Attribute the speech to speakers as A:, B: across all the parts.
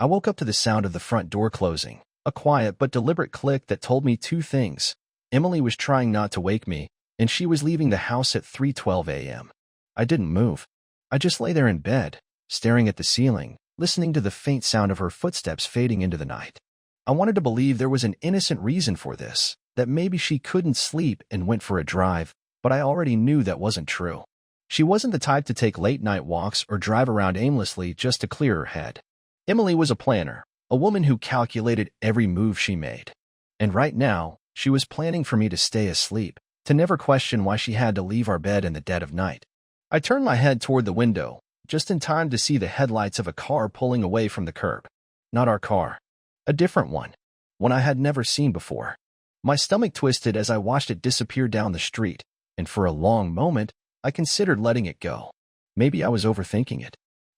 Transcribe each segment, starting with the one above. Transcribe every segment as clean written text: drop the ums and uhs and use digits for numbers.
A: I woke up to the sound of the front door closing, a quiet but deliberate click that told me two things. Emily was trying not to wake me, and she was leaving the house at 3:12 a.m. I didn't move. I just lay there in bed, staring at the ceiling, listening to the faint sound of her footsteps fading into the night. I wanted to believe there was an innocent reason for this, that maybe she couldn't sleep and went for a drive, but I already knew that wasn't true. She wasn't the type to take late-night walks or drive around aimlessly just to clear her head. Emily was a planner, a woman who calculated every move she made. And right now, she was planning for me to stay asleep, to never question why she had to leave our bed in the dead of night. I turned my head toward the window, just in time to see the headlights of a car pulling away from the curb. Not our car. A different one I had never seen before. My stomach twisted as I watched it disappear down the street, and for a long moment, I considered letting it go. Maybe I was overthinking it.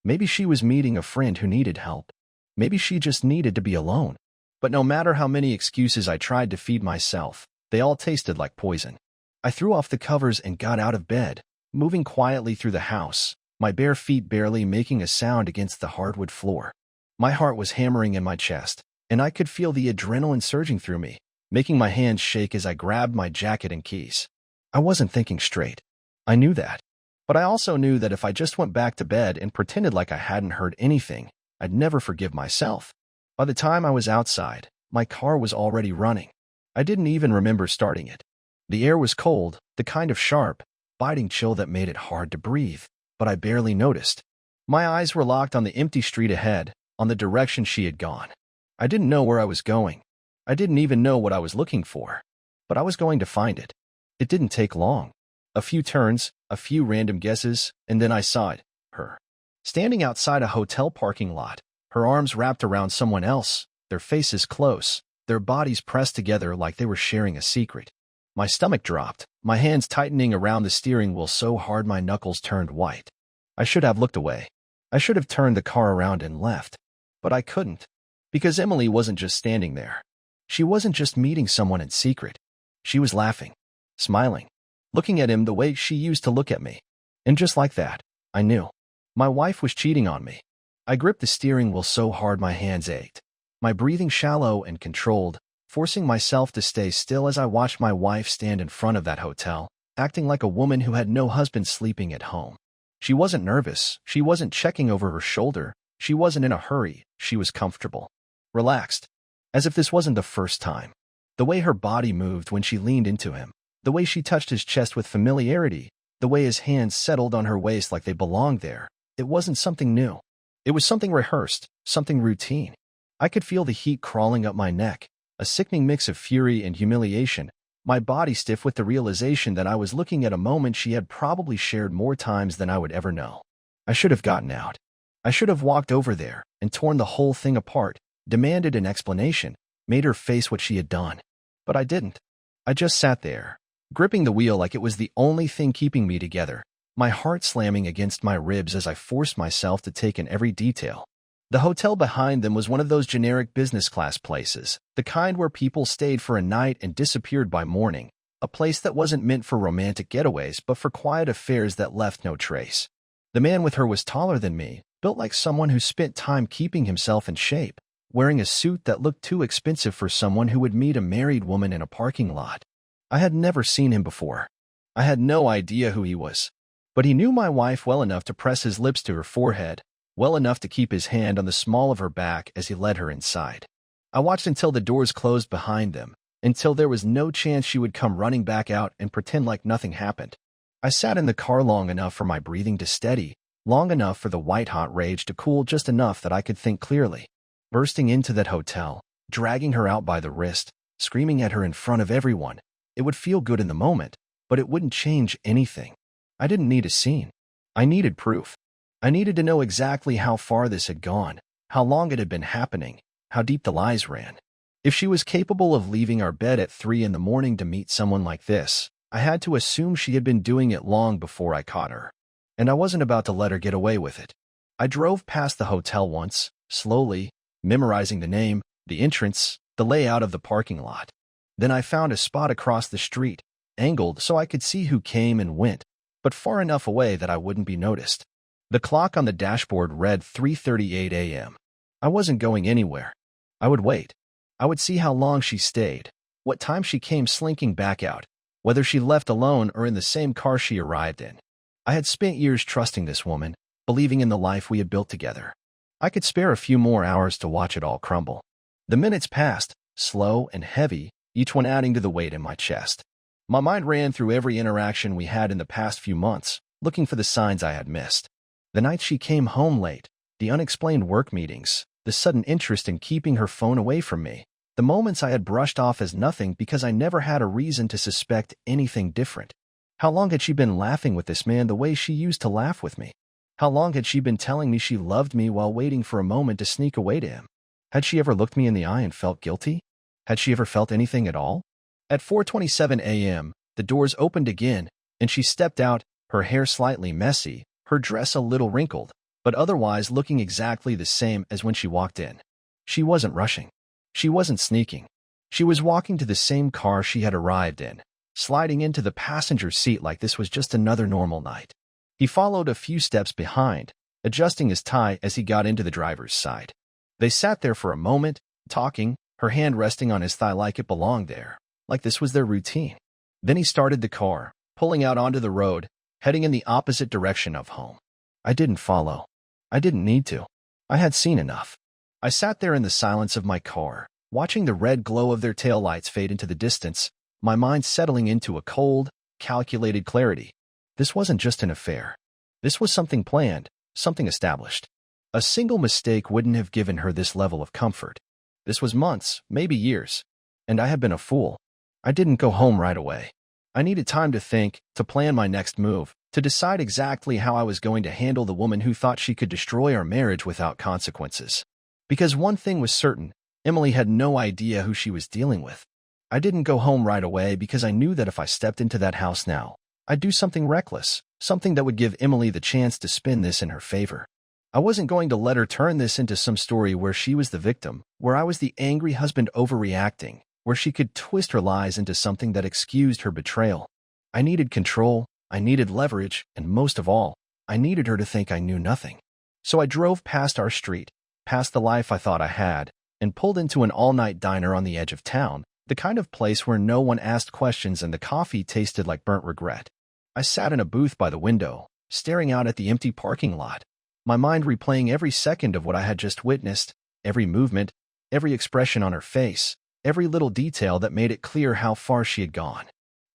A: Maybe she was meeting a friend who needed help. Maybe she just needed to be alone. But no matter how many excuses I tried to feed myself, they all tasted like poison. I threw off the covers and got out of bed, moving quietly through the house, my bare feet barely making a sound against the hardwood floor. My heart was hammering in my chest, and I could feel the adrenaline surging through me, making my hands shake as I grabbed my jacket and keys. I wasn't thinking straight. I knew that. But I also knew that if I just went back to bed and pretended like I hadn't heard anything, I'd never forgive myself. By the time I was outside, my car was already running. I didn't even remember starting it. The air was cold, the kind of sharp, biting chill that made it hard to breathe, but I barely noticed. My eyes were locked on the empty street ahead, on the direction she had gone. I didn't know where I was going. I didn't even know what I was looking for. But I was going to find it. It didn't take long. A few turns, a few random guesses, and then I saw it, her. Standing outside a hotel parking lot, her arms wrapped around someone else, their faces close, their bodies pressed together like they were sharing a secret. My stomach dropped, my hands tightening around the steering wheel so hard my knuckles turned white. I should have looked away. I should have turned the car around and left. But I couldn't. Because Emily wasn't just standing there. She wasn't just meeting someone in secret. She was laughing, smiling, looking at him the way she used to look at me. And just like that, I knew. My wife was cheating on me. I gripped the steering wheel so hard my hands ached. My breathing shallow and controlled, forcing myself to stay still as I watched my wife stand in front of that hotel, acting like a woman who had no husband sleeping at home. She wasn't nervous. She wasn't checking over her shoulder. She wasn't in a hurry. She was comfortable. Relaxed. As if this wasn't the first time. The way her body moved when she leaned into him. The way she touched his chest with familiarity, the way his hands settled on her waist like they belonged there, it wasn't something new. It was something rehearsed, something routine. I could feel the heat crawling up my neck, a sickening mix of fury and humiliation, my body stiff with the realization that I was looking at a moment she had probably shared more times than I would ever know. I should have gotten out. I should have walked over there and torn the whole thing apart, demanded an explanation, made her face what she had done. But I didn't. I just sat there, gripping the wheel like it was the only thing keeping me together, my heart slamming against my ribs as I forced myself to take in every detail. The hotel behind them was one of those generic business class places, the kind where people stayed for a night and disappeared by morning, a place that wasn't meant for romantic getaways but for quiet affairs that left no trace. The man with her was taller than me, built like someone who spent time keeping himself in shape, wearing a suit that looked too expensive for someone who would meet a married woman in a parking lot. I had never seen him before. I had no idea who he was. But he knew my wife well enough to press his lips to her forehead, well enough to keep his hand on the small of her back as he led her inside. I watched until the doors closed behind them, until there was no chance she would come running back out and pretend like nothing happened. I sat in the car long enough for my breathing to steady, long enough for the white-hot rage to cool just enough that I could think clearly. Bursting into that hotel, dragging her out by the wrist, screaming at her in front of everyone. It would feel good in the moment, but it wouldn't change anything. I didn't need a scene. I needed proof. I needed to know exactly how far this had gone, how long it had been happening, how deep the lies ran. If she was capable of leaving our bed at 3 in the morning to meet someone like this, I had to assume she had been doing it long before I caught her. And I wasn't about to let her get away with it. I drove past the hotel once, slowly, memorizing the name, the entrance, the layout of the parking lot. Then I found a spot across the street, angled so I could see who came and went, but far enough away that I wouldn't be noticed. The clock on the dashboard read 3:38 a.m. I wasn't going anywhere. I would wait. I would see how long she stayed, what time she came slinking back out, whether she left alone or in the same car she arrived in. I had spent years trusting this woman, believing in the life we had built together. I could spare a few more hours to watch it all crumble. The minutes passed, slow and heavy, each one adding to the weight in my chest. My mind ran through every interaction we had in the past few months, looking for the signs I had missed. The nights she came home late, the unexplained work meetings, the sudden interest in keeping her phone away from me, the moments I had brushed off as nothing because I never had a reason to suspect anything different. How long had she been laughing with this man the way she used to laugh with me? How long had she been telling me she loved me while waiting for a moment to sneak away to him? Had she ever looked me in the eye and felt guilty? Had she ever felt anything at all? At 4:27 a.m., the doors opened again, and she stepped out, her hair slightly messy, her dress a little wrinkled, but otherwise looking exactly the same as when she walked in. She wasn't rushing. She wasn't sneaking. She was walking to the same car she had arrived in, sliding into the passenger seat like this was just another normal night. He followed a few steps behind, adjusting his tie as he got into the driver's side. They sat there for a moment, talking, her hand resting on his thigh like it belonged there, like this was their routine. Then he started the car, pulling out onto the road, heading in the opposite direction of home. I didn't follow. I didn't need to. I had seen enough. I sat there in the silence of my car, watching the red glow of their taillights fade into the distance, my mind settling into a cold, calculated clarity. This wasn't just an affair. This was something planned, something established. A single mistake wouldn't have given her this level of comfort. This was months, maybe years. And I had been a fool. I didn't go home right away. I needed time to think, to plan my next move, to decide exactly how I was going to handle the woman who thought she could destroy our marriage without consequences. Because one thing was certain, Emily had no idea who she was dealing with. I didn't go home right away because I knew that if I stepped into that house now, I'd do something reckless, something that would give Emily the chance to spin this in her favor. I wasn't going to let her turn this into some story where she was the victim, where I was the angry husband overreacting, where she could twist her lies into something that excused her betrayal. I needed control, I needed leverage, and most of all, I needed her to think I knew nothing. So I drove past our street, past the life I thought I had, and pulled into an all-night diner on the edge of town, the kind of place where no one asked questions and the coffee tasted like burnt regret. I sat in a booth by the window, staring out at the empty parking lot, my mind replaying every second of what I had just witnessed, every movement, every expression on her face, every little detail that made it clear how far she had gone.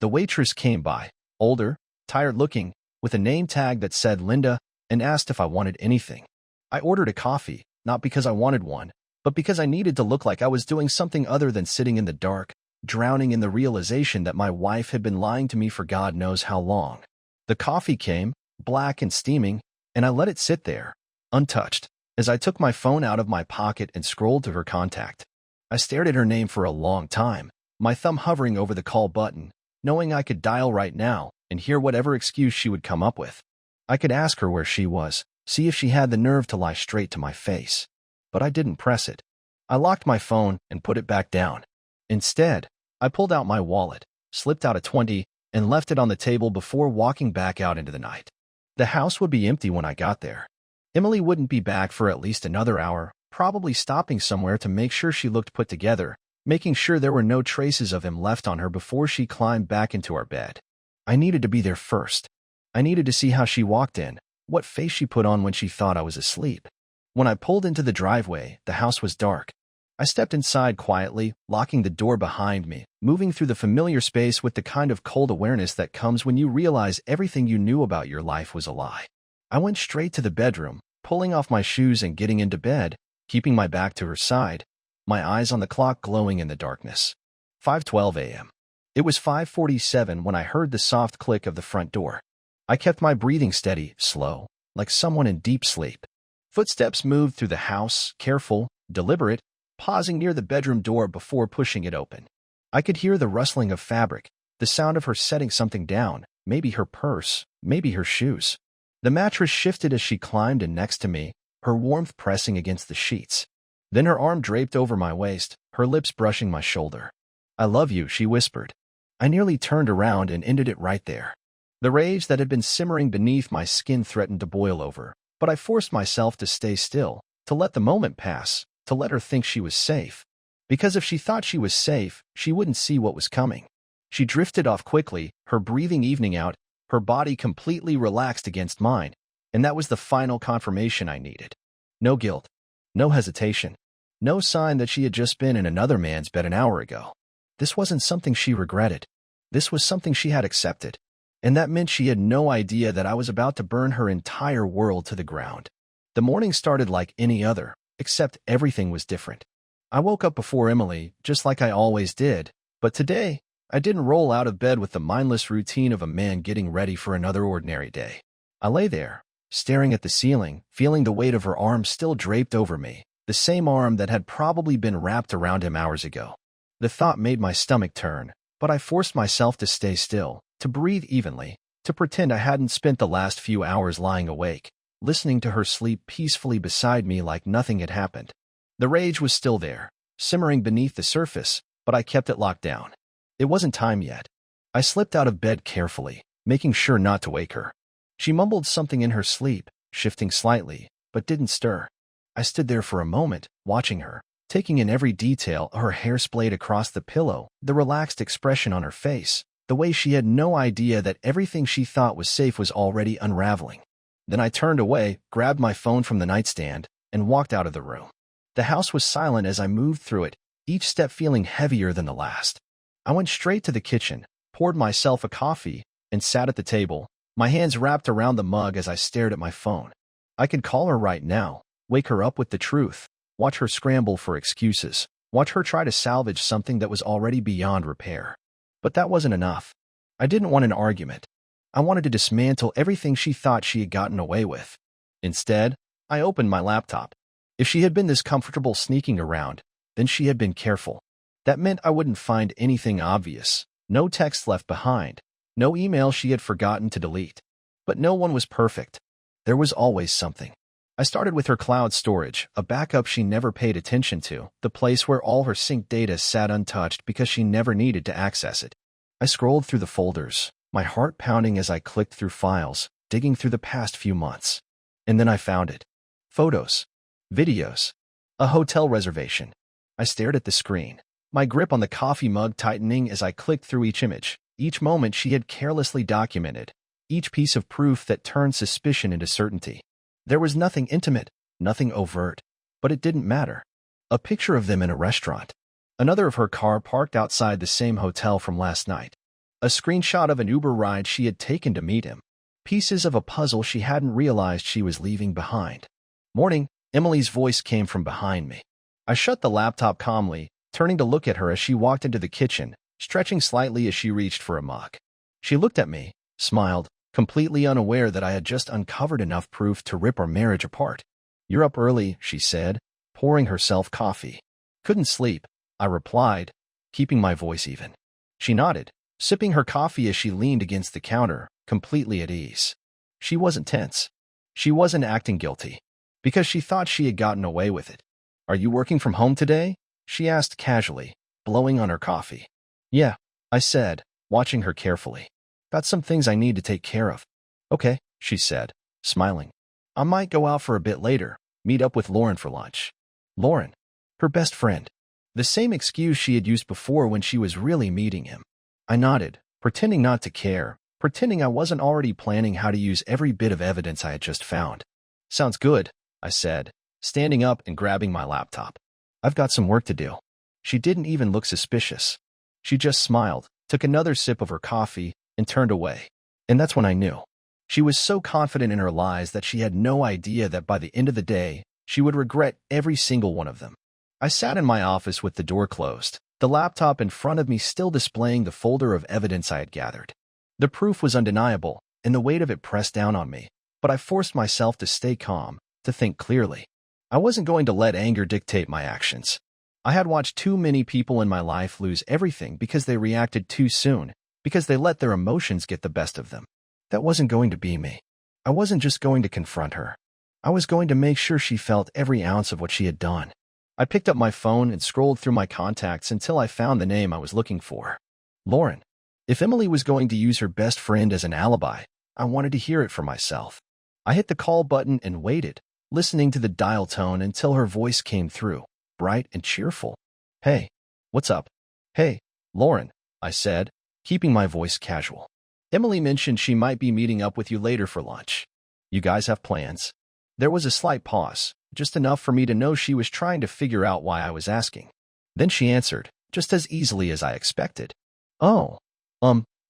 A: The waitress came by, older, tired-looking, with a name tag that said Linda, and asked if I wanted anything. I ordered a coffee, not because I wanted one, but because I needed to look like I was doing something other than sitting in the dark, drowning in the realization that my wife had been lying to me for God knows how long. The coffee came, black and steaming, and I let it sit there, untouched, as I took my phone out of my pocket and scrolled to her contact. I stared at her name for a long time, my thumb hovering over the call button, knowing I could dial right now and hear whatever excuse she would come up with. I could ask her where she was, see if she had the nerve to lie straight to my face. But I didn't press it. I locked my phone and put it back down. Instead, I pulled out my wallet, slipped out a 20, and left it on the table before walking back out into the night. The house would be empty when I got there. Emily wouldn't be back for at least another hour, probably stopping somewhere to make sure she looked put together, making sure there were no traces of him left on her before she climbed back into our bed. I needed to be there first. I needed to see how she walked in, what face she put on when she thought I was asleep. When I pulled into the driveway, the house was dark. I stepped inside quietly, locking the door behind me, moving through the familiar space with the kind of cold awareness that comes when you realize everything you knew about your life was a lie. I went straight to the bedroom, pulling off my shoes and getting into bed, keeping my back to her side, my eyes on the clock glowing in the darkness. 5:12 a.m. It was 5:47 when I heard the soft click of the front door. I kept my breathing steady, slow, like someone in deep sleep. Footsteps moved through the house, careful, deliberate, pausing near the bedroom door before pushing it open. I could hear the rustling of fabric, the sound of her setting something down, maybe her purse, maybe her shoes. The mattress shifted as she climbed in next to me, her warmth pressing against the sheets. Then her arm draped over my waist, her lips brushing my shoulder. "I love you," she whispered. I nearly turned around and ended it right there. The rage that had been simmering beneath my skin threatened to boil over, but I forced myself to stay still, to let the moment pass, to let her think she was safe. Because if she thought she was safe, she wouldn't see what was coming. She drifted off quickly, her breathing evening out, her body completely relaxed against mine, and that was the final confirmation I needed. No guilt, no hesitation, no sign that she had just been in another man's bed an hour ago. This wasn't something she regretted. This was something she had accepted. And that meant she had no idea that I was about to burn her entire world to the ground. The morning started like any other, except everything was different. I woke up before Emily, just like I always did, but today, I didn't roll out of bed with the mindless routine of a man getting ready for another ordinary day. I lay there, staring at the ceiling, feeling the weight of her arm still draped over me, the same arm that had probably been wrapped around him hours ago. The thought made my stomach turn, but I forced myself to stay still, to breathe evenly, to pretend I hadn't spent the last few hours lying awake, listening to her sleep peacefully beside me like nothing had happened. The rage was still there, simmering beneath the surface, but I kept it locked down. It wasn't time yet. I slipped out of bed carefully, making sure not to wake her. She mumbled something in her sleep, shifting slightly, but didn't stir. I stood there for a moment, watching her, taking in every detail, her hair splayed across the pillow, the relaxed expression on her face, the way she had no idea that everything she thought was safe was already unraveling. Then I turned away, grabbed my phone from the nightstand, and walked out of the room. The house was silent as I moved through it, each step feeling heavier than the last. I went straight to the kitchen, poured myself a coffee, and sat at the table, my hands wrapped around the mug as I stared at my phone. I could call her right now, wake her up with the truth, watch her scramble for excuses, watch her try to salvage something that was already beyond repair. But that wasn't enough. I didn't want an argument. I wanted to dismantle everything she thought she had gotten away with. Instead, I opened my laptop. If she had been this comfortable sneaking around, then she had been careful. That meant I wouldn't find anything obvious, no text left behind, no email she had forgotten to delete. But no one was perfect. There was always something. I started with her cloud storage, a backup she never paid attention to, the place where all her synced data sat untouched because she never needed to access it. I scrolled through the folders, my heart pounding as I clicked through files, digging through the past few months. And then I found it. Photos. Videos. A hotel reservation. I stared at the screen, my grip on the coffee mug tightening as I clicked through each image, each moment she had carelessly documented, each piece of proof that turned suspicion into certainty. There was nothing intimate, nothing overt, but it didn't matter. A picture of them in a restaurant. Another of her car parked outside the same hotel from last night. A screenshot of an Uber ride she had taken to meet him. Pieces of a puzzle she hadn't realized she was leaving behind. Morning, Emily's voice came from behind me. I shut the laptop calmly, turning to look at her as she walked into the kitchen, stretching slightly as she reached for a mug. She looked at me, smiled, completely unaware that I had just uncovered enough proof to rip our marriage apart. "You're up early," she said, pouring herself coffee. "Couldn't sleep," I replied, keeping my voice even. She nodded, sipping her coffee as she leaned against the counter, completely at ease. She wasn't tense. She wasn't acting guilty, because she thought she had gotten away with it. "Are you working from home today?" she asked casually, blowing on her coffee. "Yeah," I said, watching her carefully. "Got some things I need to take care of." "Okay," she said, smiling. "I might go out for a bit later, meet up with Lauren for lunch." Lauren, her best friend. The same excuse she had used before when she was really meeting him. I nodded, pretending not to care, pretending I wasn't already planning how to use every bit of evidence I had just found. "Sounds good," I said, standing up and grabbing my laptop. "I've got some work to do." She didn't even look suspicious. She just smiled, took another sip of her coffee, and turned away. And that's when I knew. She was so confident in her lies that she had no idea that by the end of the day, she would regret every single one of them. I sat in my office with the door closed, the laptop in front of me still displaying the folder of evidence I had gathered. The proof was undeniable, and the weight of it pressed down on me, but I forced myself to stay calm, to think clearly. I wasn't going to let anger dictate my actions. I had watched too many people in my life lose everything because they reacted too soon, because they let their emotions get the best of them. That wasn't going to be me. I wasn't just going to confront her. I was going to make sure she felt every ounce of what she had done. I picked up my phone and scrolled through my contacts until I found the name I was looking for. Lauren. If Emily was going to use her best friend as an alibi, I wanted to hear it for myself. I hit the call button and waited, listening to the dial tone until her voice came through, bright and cheerful. "Hey, what's up?" "Hey, Lauren," I said, keeping my voice casual. "Emily mentioned she might be meeting up with you later for lunch. You guys have plans?" There was a slight pause, just enough for me to know she was trying to figure out why I was asking. Then she answered, just as easily as I expected. "Oh,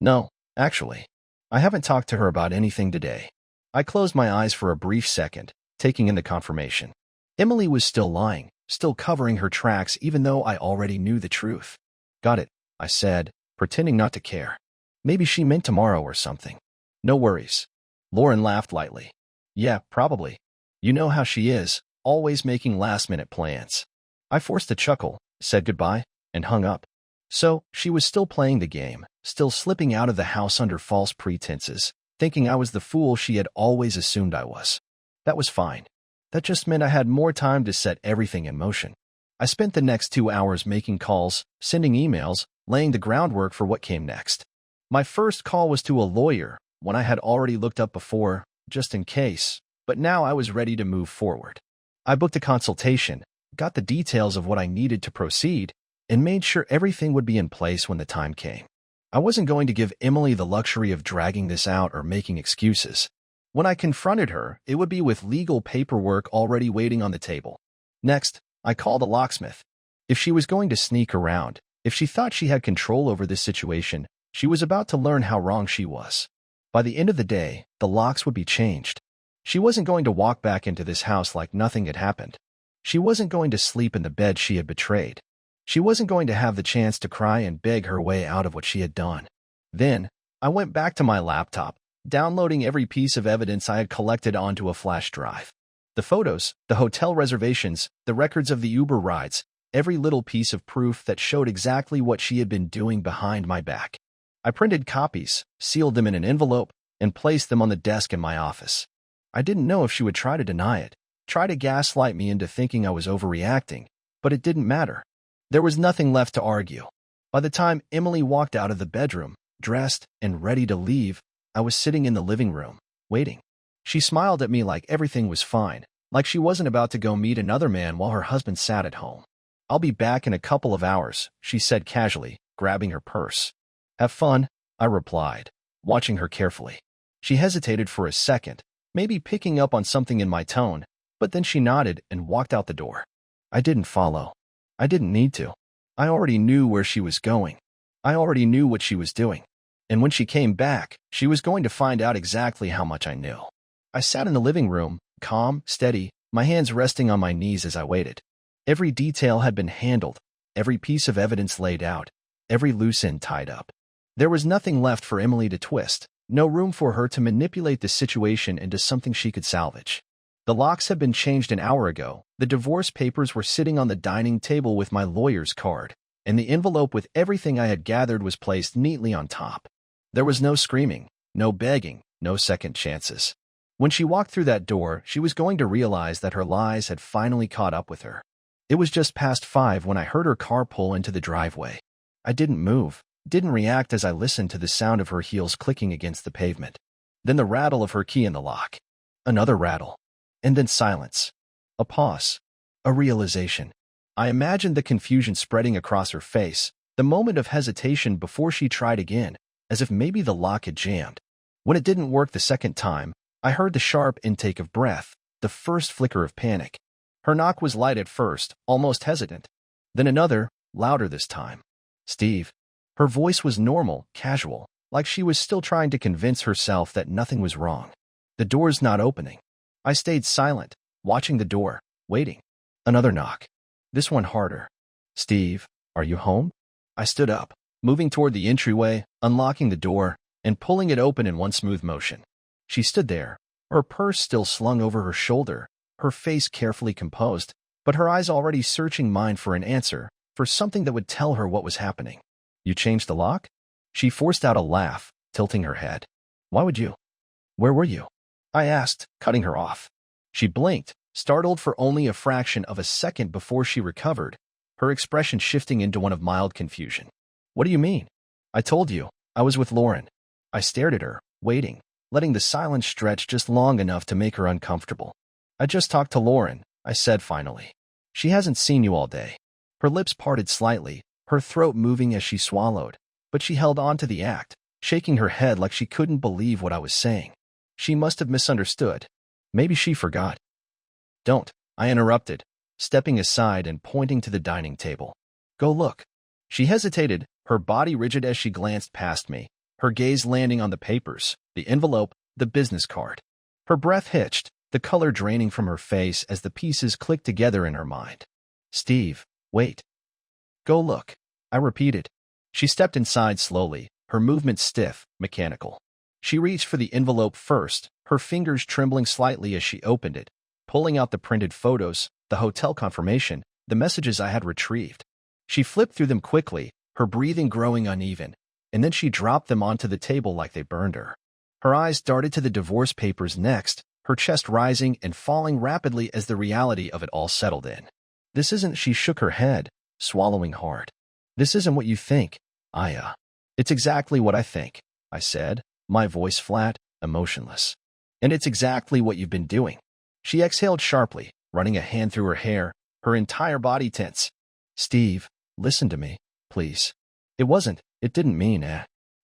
A: no, actually. I haven't talked to her about anything today." I closed my eyes for a brief second, taking in the confirmation. Emily was still lying, still covering her tracks even though I already knew the truth. "Got it," I said, pretending not to care. "Maybe she meant tomorrow or something." "No worries." Lauren laughed lightly. "Yeah, probably. You know how she is, always making last-minute plans." I forced a chuckle, said goodbye, and hung up. So, she was still playing the game, still slipping out of the house under false pretenses, thinking I was the fool she had always assumed I was. That was fine. That just meant I had more time to set everything in motion. I spent the next 2 hours making calls, sending emails, laying the groundwork for what came next. My first call was to a lawyer, one I had already looked up before, just in case, but now I was ready to move forward. I booked a consultation, got the details of what I needed to proceed, and made sure everything would be in place when the time came. I wasn't going to give Emily the luxury of dragging this out or making excuses. When I confronted her, it would be with legal paperwork already waiting on the table. Next, I called a locksmith. If she was going to sneak around, if she thought she had control over this situation, she was about to learn how wrong she was. By the end of the day, the locks would be changed. She wasn't going to walk back into this house like nothing had happened. She wasn't going to sleep in the bed she had betrayed. She wasn't going to have the chance to cry and beg her way out of what she had done. Then, I went back to my laptop, downloading every piece of evidence I had collected onto a flash drive. The photos, the hotel reservations, the records of the Uber rides, every little piece of proof that showed exactly what she had been doing behind my back. I printed copies, sealed them in an envelope, and placed them on the desk in my office. I didn't know if she would try to deny it, try to gaslight me into thinking I was overreacting, but it didn't matter. There was nothing left to argue. By the time Emily walked out of the bedroom, dressed and ready to leave, I was sitting in the living room, waiting. She smiled at me like everything was fine, like she wasn't about to go meet another man while her husband sat at home. "I'll be back in a couple of hours," she said casually, grabbing her purse. "Have fun," I replied, watching her carefully. She hesitated for a second, maybe picking up on something in my tone, but then she nodded and walked out the door. I didn't follow. I didn't need to. I already knew where she was going. I already knew what she was doing. And when she came back, she was going to find out exactly how much I knew. I sat in the living room, calm, steady, my hands resting on my knees as I waited. Every detail had been handled, every piece of evidence laid out, every loose end tied up. There was nothing left for Emily to twist, no room for her to manipulate the situation into something she could salvage. The locks had been changed an hour ago, the divorce papers were sitting on the dining table with my lawyer's card, and the envelope with everything I had gathered was placed neatly on top. There was no screaming, no begging, no second chances. When she walked through that door, she was going to realize that her lies had finally caught up with her. It was just past 5 when I heard her car pull into the driveway. I didn't move, didn't react as I listened to the sound of her heels clicking against the pavement. Then the rattle of her key in the lock. Another rattle. And then silence. A pause. A realization. I imagined the confusion spreading across her face, the moment of hesitation before she tried again, as if maybe the lock had jammed. When it didn't work the second time, I heard the sharp intake of breath, the first flicker of panic. Her knock was light at first, almost hesitant. Then another, louder this time. "Steve." Her voice was normal, casual, like she was still trying to convince herself that nothing was wrong. "The door's not opening." I stayed silent, watching the door, waiting. Another knock. This one harder. "Steve, are you home?" I stood up, moving toward the entryway, unlocking the door, and pulling it open in one smooth motion. She stood there, her purse still slung over her shoulder, her face carefully composed, but her eyes already searching mine for an answer, for something that would tell her what was happening. "You changed the lock?" She forced out a laugh, tilting her head. "Why would you? Where were you?" I asked, cutting her off. She blinked, startled for only a fraction of a second before she recovered, her expression shifting into one of mild confusion. "What do you mean?" "I told you, I was with Lauren." I stared at her, waiting, letting the silence stretch just long enough to make her uncomfortable. I just talked to Lauren, I said finally. She hasn't seen you all day. Her lips parted slightly, her throat moving as she swallowed, but she held on to the act, shaking her head like she couldn't believe what I was saying. She must have misunderstood. Maybe she forgot. Don't, I interrupted, stepping aside and pointing to the dining table. Go look. She hesitated, her body rigid as she glanced past me, her gaze landing on the papers, the envelope, the business card. Her breath hitched, the color draining from her face as the pieces clicked together in her mind. Steve, wait. Go look, I repeated. She stepped inside slowly, her movements stiff, mechanical. She reached for the envelope first, her fingers trembling slightly as she opened it, pulling out the printed photos, the hotel confirmation, the messages I had retrieved. She flipped through them quickly, her breathing growing uneven, and then she dropped them onto the table like they burned her. Her eyes darted to the divorce papers next, her chest rising and falling rapidly as the reality of it all settled in. This isn't, she shook her head, swallowing hard. This isn't what you think, Aya. It's exactly what I think, I said, my voice flat, emotionless. And it's exactly what you've been doing. She exhaled sharply, running a hand through her hair, her entire body tense. Steve, listen to me, please.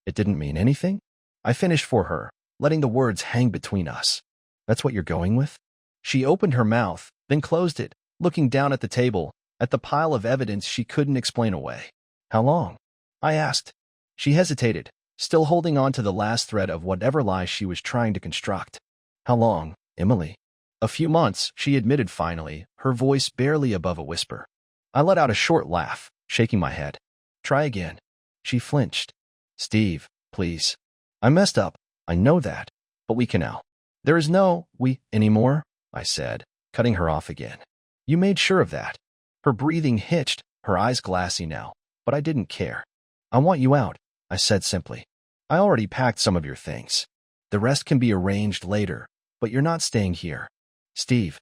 A: It didn't mean anything? I finished for her, letting the words hang between us. That's what you're going with? She opened her mouth, then closed it, looking down at the table, at the pile of evidence she couldn't explain away. How long? I asked. She hesitated, still holding on to the last thread of whatever lie she was trying to construct. How long, Emily? A few months, she admitted finally, her voice barely above a whisper. I let out a short laugh, shaking my head. Try again. She flinched. Steve, please. I messed up, I know that, but we can now. There is no we anymore, I said, cutting her off again. You made sure of that. Her breathing hitched, her eyes glassy now, but I didn't care. I want you out, I said simply. I already packed some of your things. The rest can be arranged later, but you're not staying here. Steve.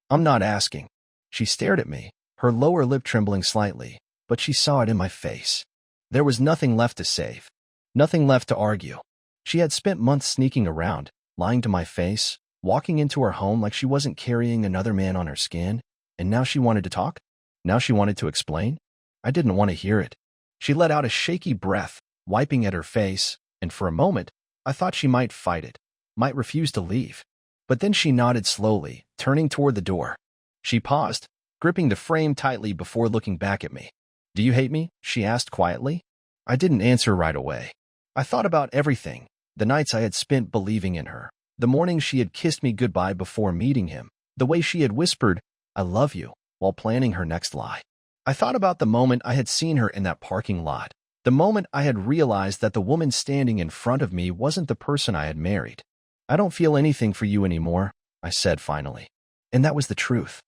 A: I'm not asking. She stared at me, her lower lip trembling slightly, but she saw it in my face. There was nothing left to save, nothing left to argue. She had spent months sneaking around, lying to my face, walking into her home like she wasn't carrying another man on her skin, and now she wanted to talk? Now she wanted to explain? I didn't want to hear it. She let out a shaky breath, wiping at her face, and for a moment, I thought she might fight it, might refuse to leave. But then she nodded slowly, turning toward the door. She paused, gripping the frame tightly before looking back at me. Do you hate me? She asked quietly. I didn't answer right away. I thought about everything, the nights I had spent believing in her, the mornings she had kissed me goodbye before meeting him, the way she had whispered, I love you, while planning her next lie. I thought about the moment I had seen her in that parking lot, the moment I had realized that the woman standing in front of me wasn't the person I had married. I don't feel anything for you anymore, I said finally. And that was the truth.